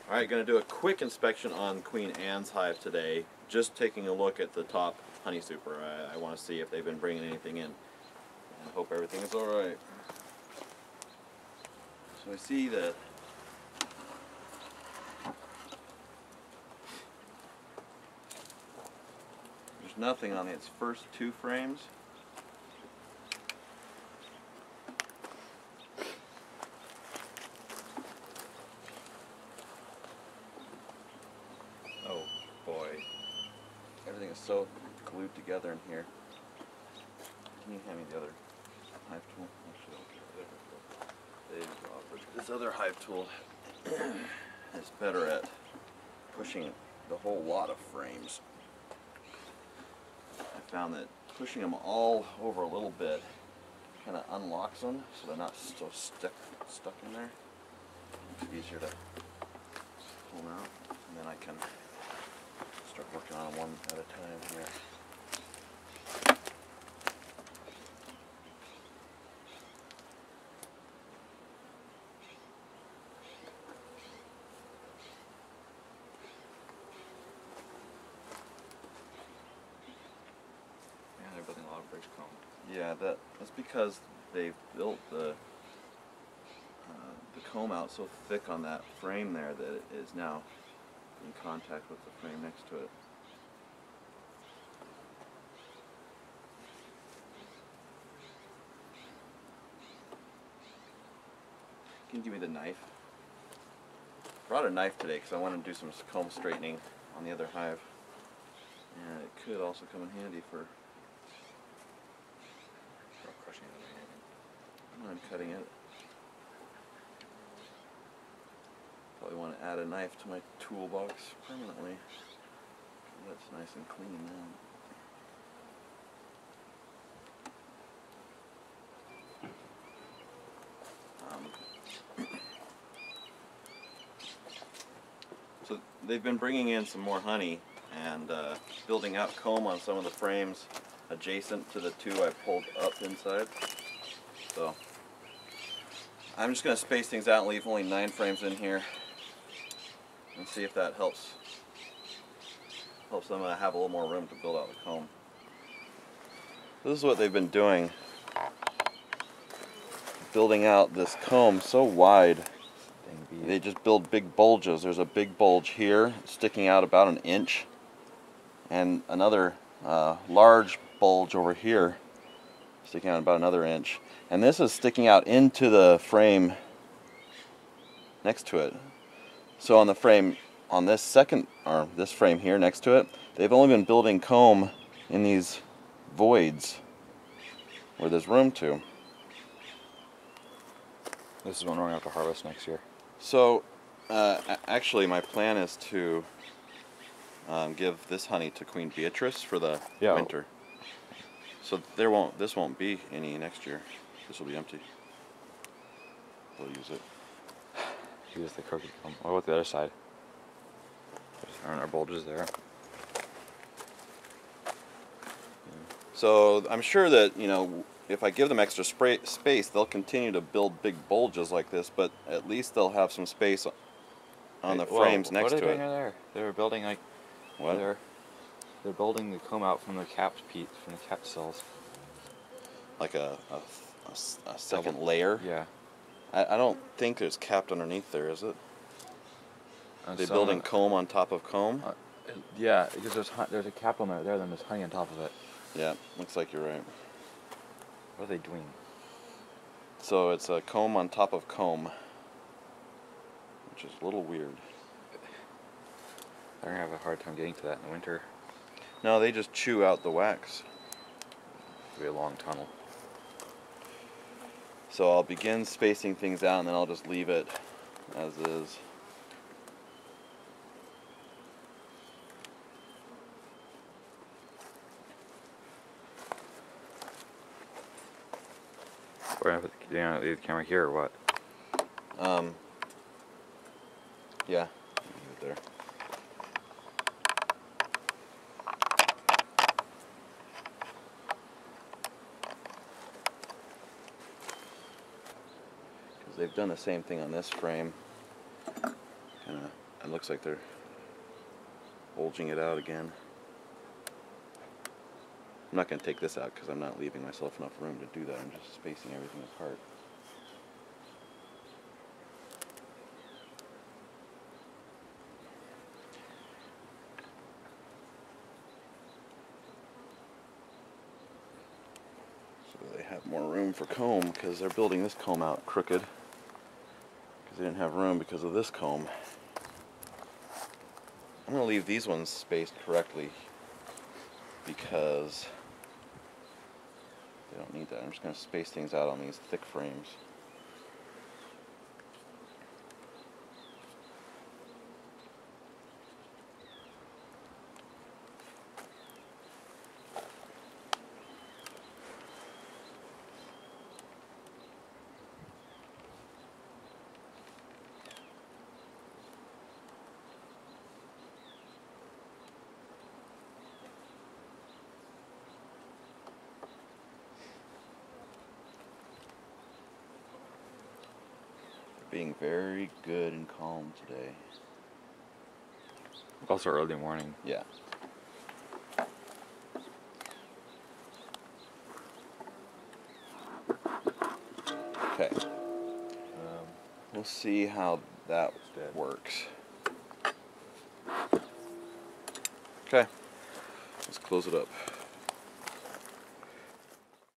Alright, going to do a quick inspection on Queen Anne's hive today. Just taking a look at the top honey super. I want to see if they've been bringing anything in. I hope everything is alright. So I see that there's nothing on its first two frames. Oh boy. Everything is so glued together in here. Can you hand me the other hive tool? Actually, okay, they've offered this other hive tool is better at pushing the whole lot of frames. I found that pushing them all over a little bit kind of unlocks them so they're not so stuck in there. It's easier to pull them out, and then I can start working on them one at a time here. Yeah, they're building a lot of bridge comb. Yeah, that's because they've built the comb out so thick on that frame there that it is now in contact with the frame next to it. Can you give me the knife? Brought a knife today because I want to do some comb straightening on the other hive, and it could also come in handy for Crushing it. when I'm cutting it. Probably want to add a knife to my toolbox permanently. That's nice and clean now. So they've been bringing in some more honey and building out comb on some of the frames adjacent to the two I pulled up inside. So I'm just going to space things out and leave only 9 frames in here and see if that helps them have a little more room to build out the comb. This is what they've been doing, building out this comb so wide. They just build big bulges. There's a big bulge here sticking out about 1 inch, and another large bulge over here sticking out about another inch, and this is sticking out into the frame next to it. So on the frame, on this this frame here next to it, they've only been building comb in these voids where there's room to. This is when we're going to have to harvest next year. So actually my plan is to give this honey to Queen Beatrice for the winter. So this won't be any next year. This will be empty. They'll use it. Use the cookie comb. What about the other side? Aren't our bulges there? So I'm sure that, you know, if I give them extra space, they'll continue to build big bulges like this, but at least they'll have some space on the frames next to it. What are they doing there? They're building like what? They're building the comb out from the capped peat, from the capped cells. Like a second layer? Yeah. I don't think there's capped underneath there, is it? Are they building comb on top of comb? Yeah, because there's a cap on there, then there's honey on top of it. Yeah, looks like you're right. What are they doing? So it's a comb on top of comb, which is a little weird. They're going to have a hard time getting to that in the winter. No, they just chew out the wax. It'll be a long tunnel. So I'll begin spacing things out, and then I'll just leave it as is. We're going to put the camera here or what? Yeah, leave it there. Because they've done the same thing on this frame, kind of It looks like they're bulging it out again. I'm not going to take this out because I'm not leaving myself enough room to do that. I'm just spacing everything apart. So they have more room for comb because they're building this comb out crooked because they didn't have room because of this comb. I'm going to leave these ones spaced correctly because they don't need that. I'm just going to space things out on these thick frames. Being very good and calm today. Also early morning. Yeah. Okay. We'll see how that works. Okay. Let's close it up.